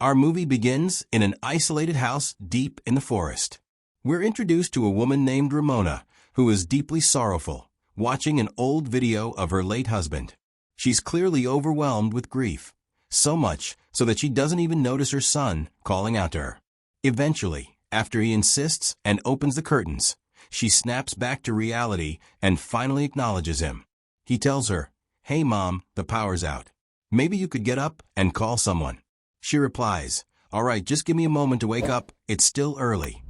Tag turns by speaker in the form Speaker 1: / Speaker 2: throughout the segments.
Speaker 1: Our movie begins in an isolated house deep in the forest. We're introduced to a woman named Ramona, who is deeply sorrowful, watching an old video of her late husband. She's clearly overwhelmed with grief, so much so that she doesn't even notice her son calling out to her. Eventually, after he insists and opens the curtains, she snaps back to reality and finally acknowledges him. He tells her, "Hey Mom, the power's out. Maybe you could get up and call someone." She replies, "All right, just give me a moment to wake up, it's still early."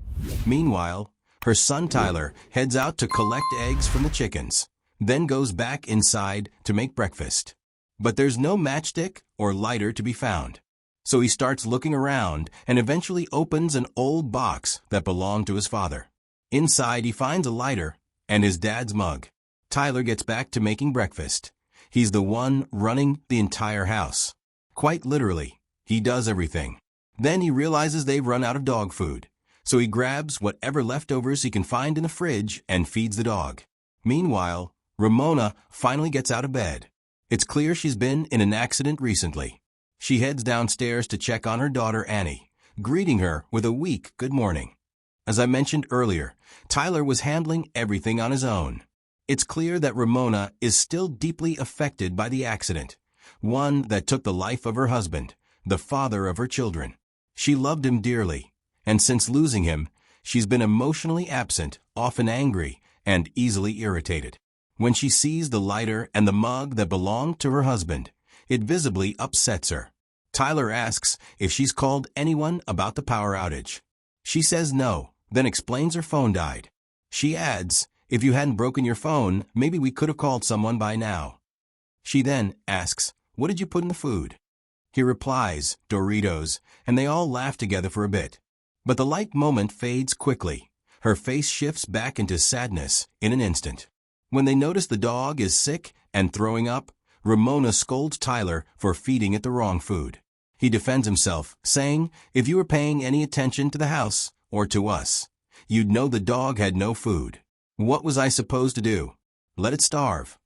Speaker 1: Meanwhile, her son Tyler heads out to collect eggs from the chickens, then goes back inside to make breakfast. But there's no matchstick or lighter to be found. So he starts looking around and eventually opens an old box that belonged to his father. Inside he finds a lighter and his dad's mug. Tyler gets back to making breakfast. He's the one running the entire house. Quite literally, he does everything. Then he realizes they've run out of dog food, so he grabs whatever leftovers he can find in the fridge and feeds the dog. Meanwhile, Ramona finally gets out of bed. It's clear she's been in an accident recently. She heads downstairs to check on her daughter Annie, greeting her with a weak good morning. As I mentioned earlier, Tyler was handling everything on his own. It's clear that Ramona is still deeply affected by the accident, one that took the life of her husband, the father of her children. She loved him dearly, and since losing him, she's been emotionally absent, often angry, and easily irritated. When she sees the lighter and the mug that belonged to her husband, it visibly upsets her. Tyler asks if she's called anyone about the power outage. She says no, then explains her phone died. She adds, "If you hadn't broken your phone, maybe we could have called someone by now." She then asks, "What did you put in the food?" He replies, "Doritos," and they all laugh together for a bit. But the light moment fades quickly. Her face shifts back into sadness in an instant. When they notice the dog is sick and throwing up, Ramona scolds Tyler for feeding it the wrong food. He defends himself, saying, "If you were paying any attention to the house, or to us, you'd know the dog had no food. What was I supposed to do? Let it starve?"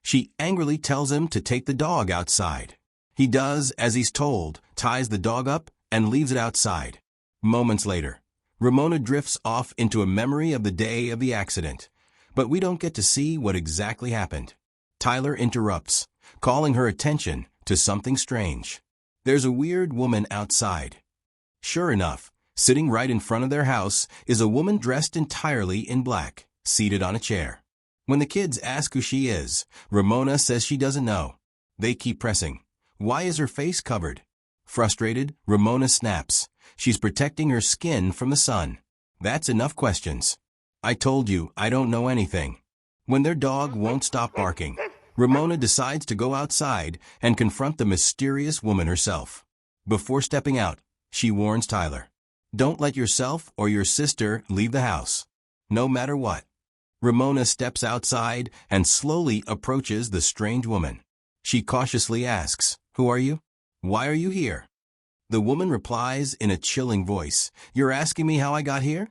Speaker 1: She angrily tells him to take the dog outside. He does as he's told, ties the dog up, and leaves it outside. Moments later, Ramona drifts off into a memory of the day of the accident, but we don't get to see what exactly happened. Tyler interrupts, calling her attention to something strange. There's a weird woman outside. Sure enough, sitting right in front of their house is a woman dressed entirely in black, seated on a chair. When the kids ask who she is, Ramona says she doesn't know. They keep pressing. Why is her face covered? Frustrated, Ramona snaps. She's protecting her skin from the sun. That's enough questions. I told you I don't know anything. When their dog won't stop barking, Ramona decides to go outside and confront the mysterious woman herself. Before stepping out, she warns Tyler, "Don't let yourself or your sister leave the house, no matter what." Ramona steps outside and slowly approaches the strange woman. She cautiously asks, "Who are you? Why are you here?" The woman replies in a chilling voice, "You're asking me how I got here?"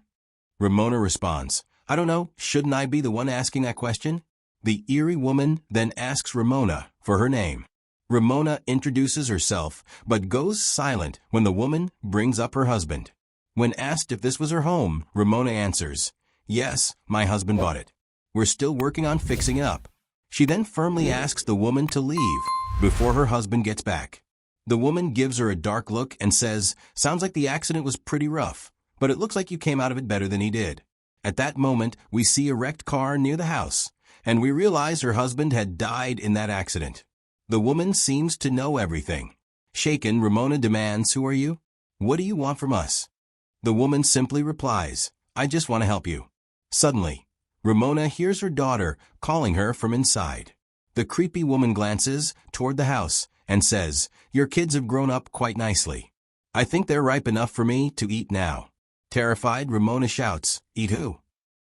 Speaker 1: Ramona responds, "I don't know, shouldn't I be the one asking that question?" The eerie woman then asks Ramona for her name. Ramona introduces herself, but goes silent when the woman brings up her husband. When asked if this was her home, Ramona answers, "Yes, my husband bought it. We're still working on fixing it up." She then firmly asks the woman to leave before her husband gets back. The woman gives her a dark look and says, "Sounds like the accident was pretty rough, but it looks like you came out of it better than he did." At that moment, we see a wrecked car near the house, and we realize her husband had died in that accident. The woman seems to know everything. Shaken, Ramona demands, "Who are you? What do you want from us?" The woman simply replies, "I just want to help you." Suddenly, Ramona hears her daughter calling her from inside. The creepy woman glances toward the house and says, "Your kids have grown up quite nicely. I think they're ripe enough for me to eat now." Terrified, Ramona shouts, "Eat who?"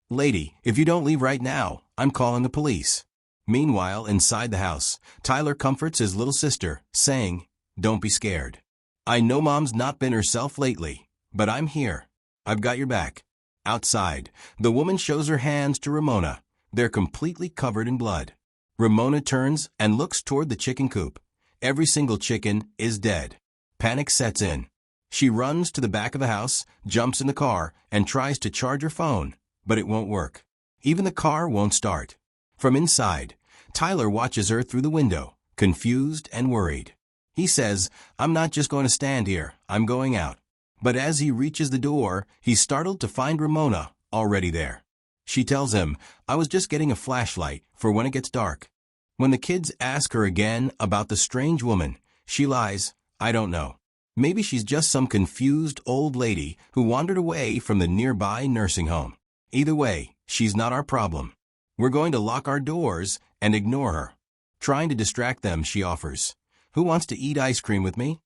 Speaker 1: "Lady, if you don't leave right now, I'm calling the police." Meanwhile, inside the house, Tyler comforts his little sister, saying, "Don't be scared. I know Mom's not been herself lately, but I'm here. I've got your back." Outside, the woman shows her hands to Ramona. They're completely covered in blood. Ramona turns and looks toward the chicken coop. Every single chicken is dead. Panic sets in. She runs to the back of the house, jumps in the car, and tries to charge her phone, but it won't work. Even the car won't start. From inside, Tyler watches her through the window, confused and worried. He says, "I'm not just going to stand here, I'm going out." But as he reaches the door, he's startled to find Ramona already there. She tells him, "I was just getting a flashlight for when it gets dark." When the kids ask her again about the strange woman, she lies, "I don't know. Maybe she's just some confused old lady who wandered away from the nearby nursing home. Either way, she's not our problem. We're going to lock our doors and ignore her." Trying to distract them, she offers, "Who wants to eat ice cream with me?"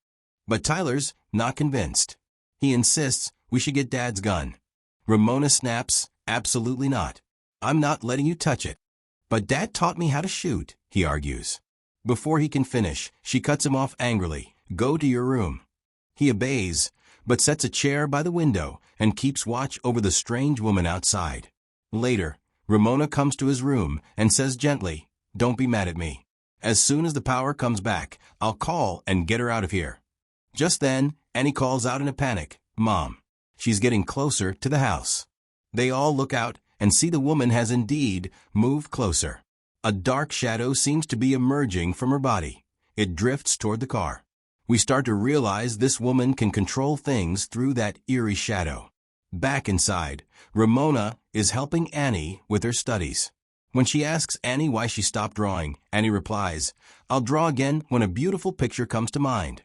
Speaker 1: But Tyler's not convinced. He insists we should get Dad's gun. Ramona snaps, "Absolutely not. I'm not letting you touch it." "But Dad taught me how to shoot," he argues. Before he can finish, she cuts him off angrily. "Go to your room." He obeys, but sets a chair by the window and keeps watch over the strange woman outside. Later, Ramona comes to his room and says gently, "Don't be mad at me. As soon as the power comes back, I'll call and get her out of here." Just then, Annie calls out in a panic, "Mom." She's getting closer to the house. They all look out and see the woman has indeed moved closer. A dark shadow seems to be emerging from her body. It drifts toward the car. We start to realize this woman can control things through that eerie shadow. Back inside, Ramona is helping Annie with her studies. When she asks Annie why she stopped drawing, Annie replies, "I'll draw again when a beautiful picture comes to mind."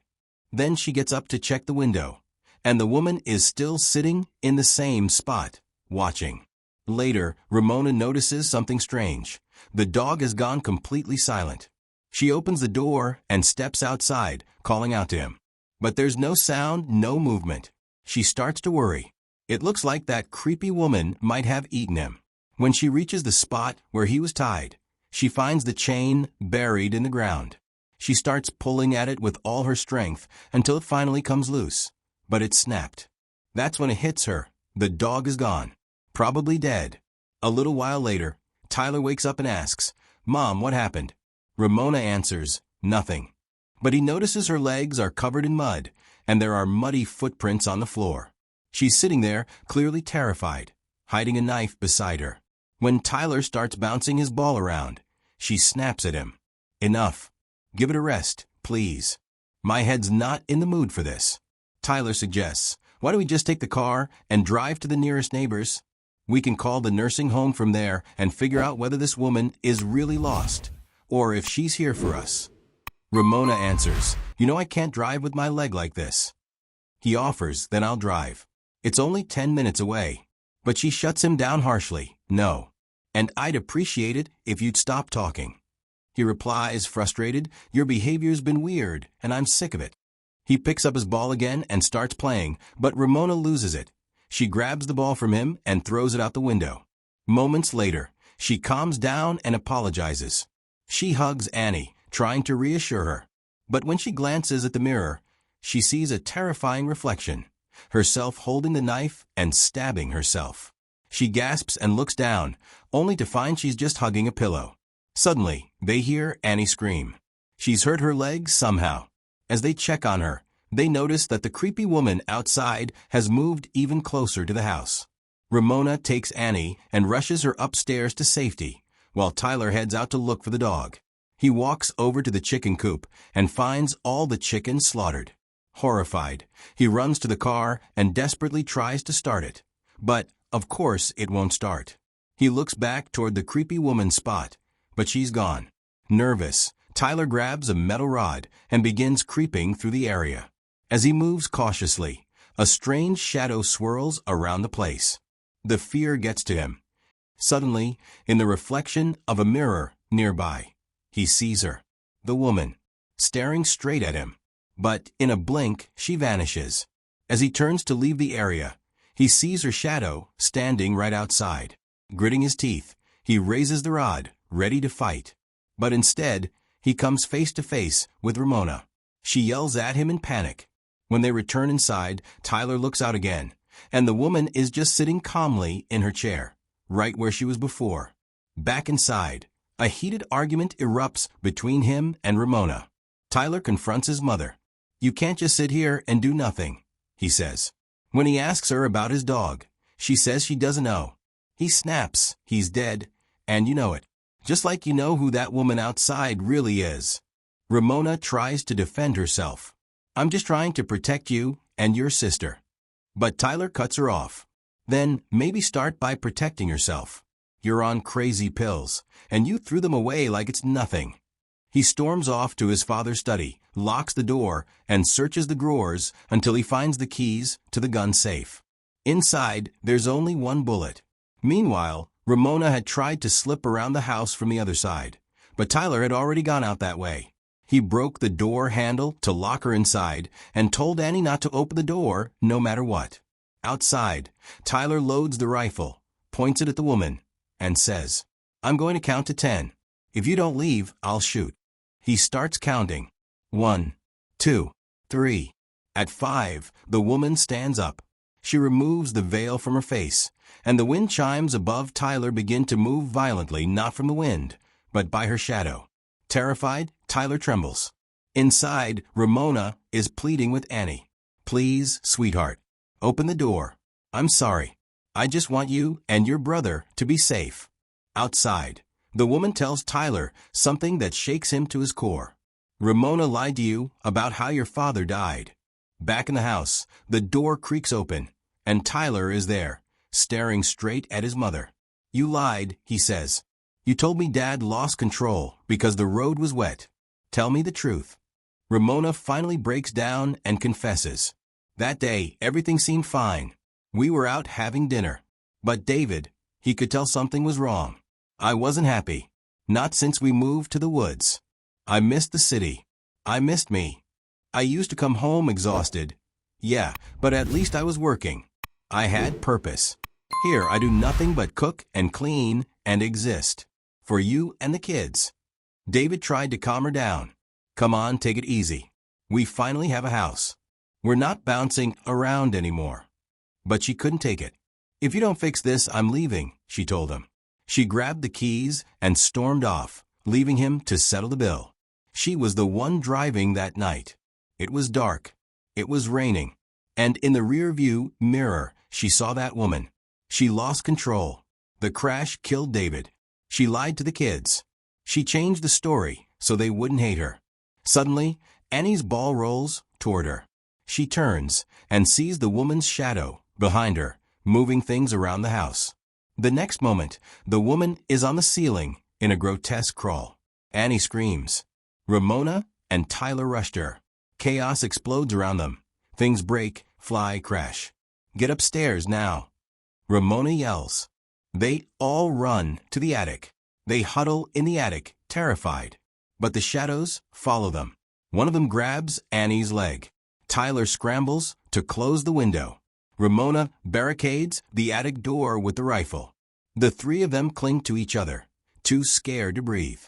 Speaker 1: Then she gets up to check the window, and the woman is still sitting in the same spot, watching. Later, Ramona notices something strange. The dog has gone completely silent. She opens the door and steps outside, calling out to him. But there's no sound, no movement. She starts to worry. It looks like that creepy woman might have eaten him. When she reaches the spot where he was tied, she finds the chain buried in the ground. She starts pulling at it with all her strength until it finally comes loose. But it's snapped. That's when it hits her. The dog is gone. Probably dead. A little while later, Tyler wakes up and asks, "Mom, what happened?" Ramona answers, "Nothing." But he notices her legs are covered in mud, and there are muddy footprints on the floor. She's sitting there, clearly terrified, hiding a knife beside her. When Tyler starts bouncing his ball around, she snaps at him. "Enough. Give it a rest, please. My head's not in the mood for this." Tyler suggests, "Why don't we just take the car and drive to the nearest neighbors? We can call the nursing home from there and figure out whether this woman is really lost, or if she's here for us." Ramona answers, "You know I can't drive with my leg like this." He offers, "Then I'll drive. It's only 10 minutes away." But she shuts him down harshly, "No. And I'd appreciate it if you'd stop talking." He replies, frustrated, "Your behavior's been weird, and I'm sick of it." He picks up his ball again and starts playing, but Ramona loses it. She grabs the ball from him and throws it out the window. Moments later, she calms down and apologizes. She hugs Annie, trying to reassure her. But when she glances at the mirror, she sees a terrifying reflection, herself holding the knife and stabbing herself. She gasps and looks down, only to find she's just hugging a pillow. Suddenly, they hear Annie scream. She's hurt her leg somehow. As they check on her, they notice that the creepy woman outside has moved even closer to the house. Ramona takes Annie and rushes her upstairs to safety, while Tyler heads out to look for the dog. He walks over to the chicken coop and finds all the chickens slaughtered. Horrified, he runs to the car and desperately tries to start it. But, of course, it won't start. He looks back toward the creepy woman's spot, but she's gone. Nervous, Tyler grabs a metal rod and begins creeping through the area. As he moves cautiously, a strange shadow swirls around the place. The fear gets to him. Suddenly, in the reflection of a mirror nearby, he sees her, the woman, staring straight at him. But in a blink, she vanishes. As he turns to leave the area, he sees her shadow standing right outside. Gritting his teeth, he raises the rod, ready to fight. But instead, he comes face to face with Ramona. She yells at him in panic. When they return inside, Tyler looks out again, and the woman is just sitting calmly in her chair, right where she was before. Back inside, a heated argument erupts between him and Ramona. Tyler confronts his mother. "You can't just sit here and do nothing. he says. When he asks her about his dog, she says she doesn't know. He snaps, he's dead, and you know it. Just like you know who that woman outside really is. Ramona tries to defend herself. I'm just trying to protect you and your sister. But Tyler cuts her off. Then maybe start by protecting yourself. You're on crazy pills, and you threw them away like it's nothing. He storms off to his father's study, locks the door, and searches the drawers until he finds the keys to the gun safe. Inside, there's only one bullet. Meanwhile, Ramona had tried to slip around the house from the other side, but Tyler had already gone out that way. He broke the door handle to lock her inside and told Annie not to open the door no matter what. Outside, Tyler loads the rifle, points it at the woman, and says, I'm going to count to 10. If you don't leave, I'll shoot. He starts counting. 1, 2, 3. At 5, the woman stands up. She removes the veil from her face, and the wind chimes above Tyler begin to move violently, not from the wind, but by her shadow. Terrified, Tyler trembles. Inside, Ramona is pleading with Annie. Please, sweetheart, open the door. I'm sorry. I just want you and your brother to be safe. Outside, the woman tells Tyler something that shakes him to his core. Ramona lied to you about how your father died. Back in the house, the door creaks open, and Tyler is there, staring straight at his mother. You lied, he says. You told me Dad lost control because the road was wet. Tell me the truth. Ramona finally breaks down and confesses. That day, everything seemed fine. We were out having dinner. But David, he could tell something was wrong. I wasn't happy. Not since we moved to the woods. I missed the city. I missed me. I used to come home exhausted. Yeah, but at least I was working. I had purpose. Here I do nothing but cook and clean and exist. For you and the kids. David tried to calm her down. Come on, take it easy. We finally have a house. We're not bouncing around anymore. But she couldn't take it. If you don't fix this, I'm leaving, she told him. She grabbed the keys and stormed off, leaving him to settle the bill. She was the one driving that night. It was dark. It was raining. And in the rear-view mirror, she saw that woman. She lost control. The crash killed David. She lied to the kids. She changed the story so they wouldn't hate her. Suddenly, Annie's ball rolls toward her. She turns and sees the woman's shadow behind her, moving things around the house. The next moment, the woman is on the ceiling in a grotesque crawl. Annie screams. Ramona and Tyler rushed her. Chaos explodes around them. Things break, fly, crash. Get upstairs now. Ramona yells. They all run to the attic. They huddle in the attic, terrified. But the shadows follow them. One of them grabs Annie's leg. Tyler scrambles to close the window. Ramona barricades the attic door with the rifle. The three of them cling to each other, too scared to breathe.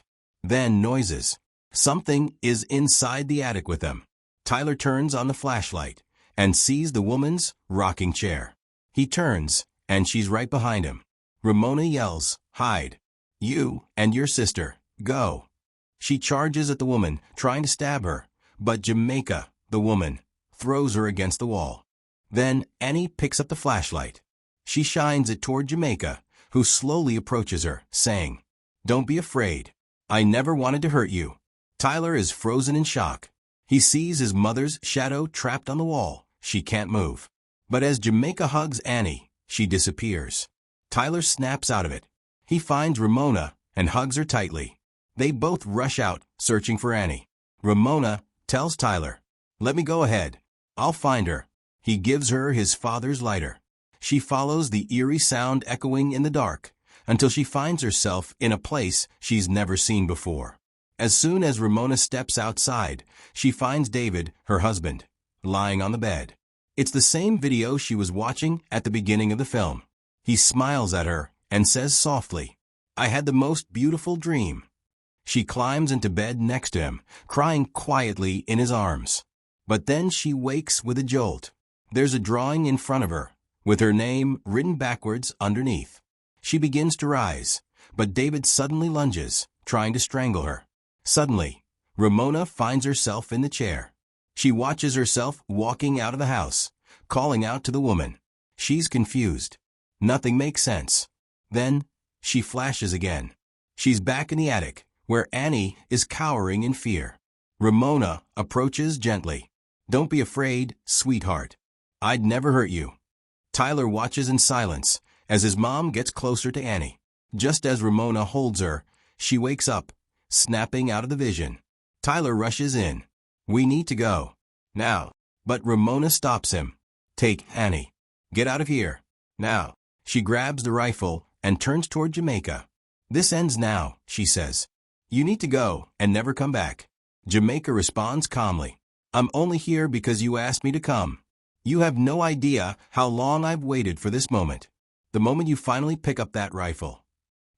Speaker 1: Then noises. Something is inside the attic with them. Tyler turns on the flashlight and sees the woman's rocking chair. He turns, and she's right behind him. Ramona yells, hide. You and your sister, go. She charges at the woman, trying to stab her, but Jamaica, the woman, throws her against the wall. Then Annie picks up the flashlight. She shines it toward Jamaica, who slowly approaches her, saying, Don't be afraid. I never wanted to hurt you. Tyler is frozen in shock. He sees his mother's shadow trapped on the wall. She can't move. But as Jamaica hugs Annie, she disappears. Tyler snaps out of it. He finds Ramona and hugs her tightly. They both rush out, searching for Annie. Ramona tells Tyler, Let me go ahead. I'll find her. He gives her his father's lighter. She follows the eerie sound echoing in the dark until she finds herself in a place she's never seen before. As soon as Ramona steps outside, she finds David, her husband, lying on the bed. It's the same video she was watching at the beginning of the film. He smiles at her and says softly, I had the most beautiful dream. She climbs into bed next to him, crying quietly in his arms. But then she wakes with a jolt. There's a drawing in front of her, with her name written backwards underneath. She begins to rise, but David suddenly lunges, trying to strangle her. Suddenly, Ramona finds herself in the chair. She watches herself walking out of the house, calling out to the woman. She's confused. Nothing makes sense. Then, she flashes again. She's back in the attic, where Annie is cowering in fear. Ramona approaches gently. "Don't be afraid, sweetheart. I'd never hurt you." Tyler watches in silence as his mom gets closer to Annie. Just as Ramona holds her, she wakes up, snapping out of the vision. Tyler rushes in. "We need to go. Now." But Ramona stops him. "Take Annie. Get out of here. Now." She grabs the rifle and turns toward Jamaica. "This ends now," she says. "You need to go and never come back." Jamaica responds calmly. "I'm only here because you asked me to come. You have no idea how long I've waited for this moment. The moment you finally pick up that rifle."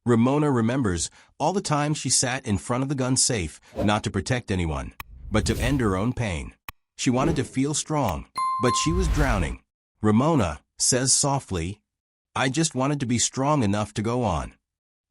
Speaker 1: Ramona remembers all the time she sat in front of the gun safe, not to protect anyone, but to end her own pain. She wanted to feel strong, but she was drowning. Ramona says softly, "I just wanted to be strong enough to go on."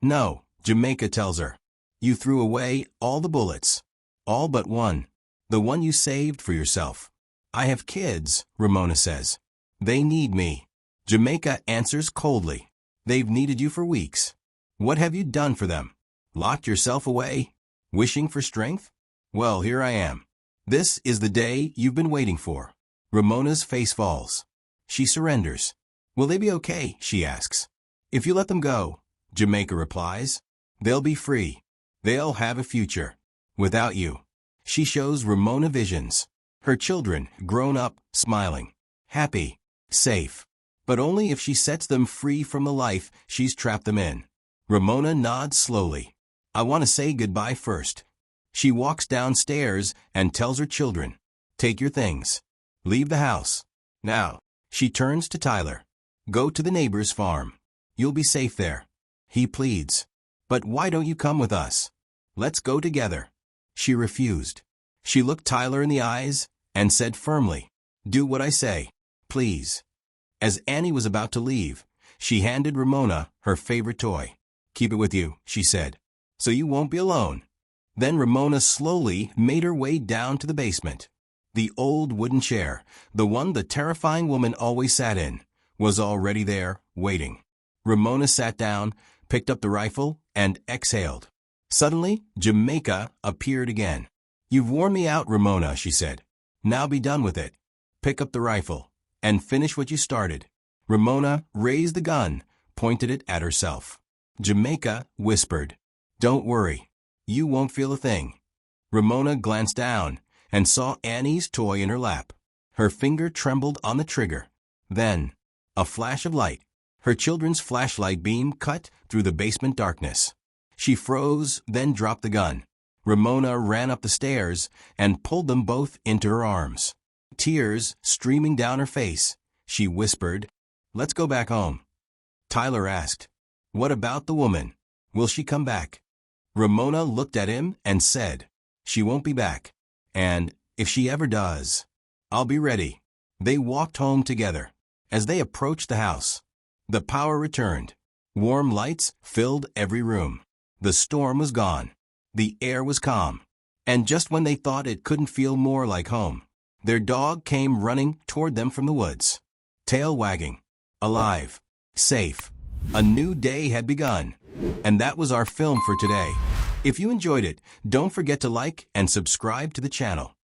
Speaker 1: "No," Jamaica tells her. "You threw away all the bullets. All but one. The one you saved for yourself." "I have kids," Ramona says. "They need me." Jamaica answers coldly. "They've needed you for weeks. What have you done for them? Locked yourself away? Wishing for strength? Well, here I am. This is the day you've been waiting for." Ramona's face falls. She surrenders. "Will they be okay?" she asks. "If you let them go," Jamaica replies, "they'll be free. They'll have a future. Without you." She shows Ramona visions. Her children, grown up, smiling, happy, safe. But only if she sets them free from the life she's trapped them in. Ramona nods slowly. "I want to say goodbye first." She walks downstairs and tells her children, "Take your things. Leave the house. Now." She turns to Tyler. "Go to the neighbor's farm. You'll be safe there." He pleads. "But why don't you come with us? Let's go together." She refused. She looked Tyler in the eyes and said firmly, "Do what I say, please." As Annie was about to leave, she handed Ramona her favorite toy. "Keep it with you," she said, "so you won't be alone." Then Ramona slowly made her way down to the basement. The old wooden chair, the one the terrifying woman always sat in, was already there, waiting. Ramona sat down, picked up the rifle, and exhaled. Suddenly, Jamaica appeared again. "You've worn me out, Ramona," she said. "Now be done with it. Pick up the rifle and finish what you started." Ramona raised the gun, pointed it at herself. Jamaica whispered, "Don't worry. You won't feel a thing." Ramona glanced down and saw Annie's toy in her lap. Her finger trembled on the trigger. Then, a flash of light. Her children's flashlight beam cut through the basement darkness. She froze, then dropped the gun. Ramona ran up the stairs and pulled them both into her arms. Tears streaming down her face, she whispered, "Let's go back home." Tyler asked, "What about the woman? Will she come back?" Ramona looked at him and said, "She won't be back. And if she ever does, I'll be ready." They walked home together. As they approached the house, the power returned. Warm lights filled every room. The storm was gone. The air was calm. And just when they thought it couldn't feel more like home, their dog came running toward them from the woods. Tail wagging. Alive. Safe. A new day had begun. And that was our film for today. If you enjoyed it, don't forget to like and subscribe to the channel.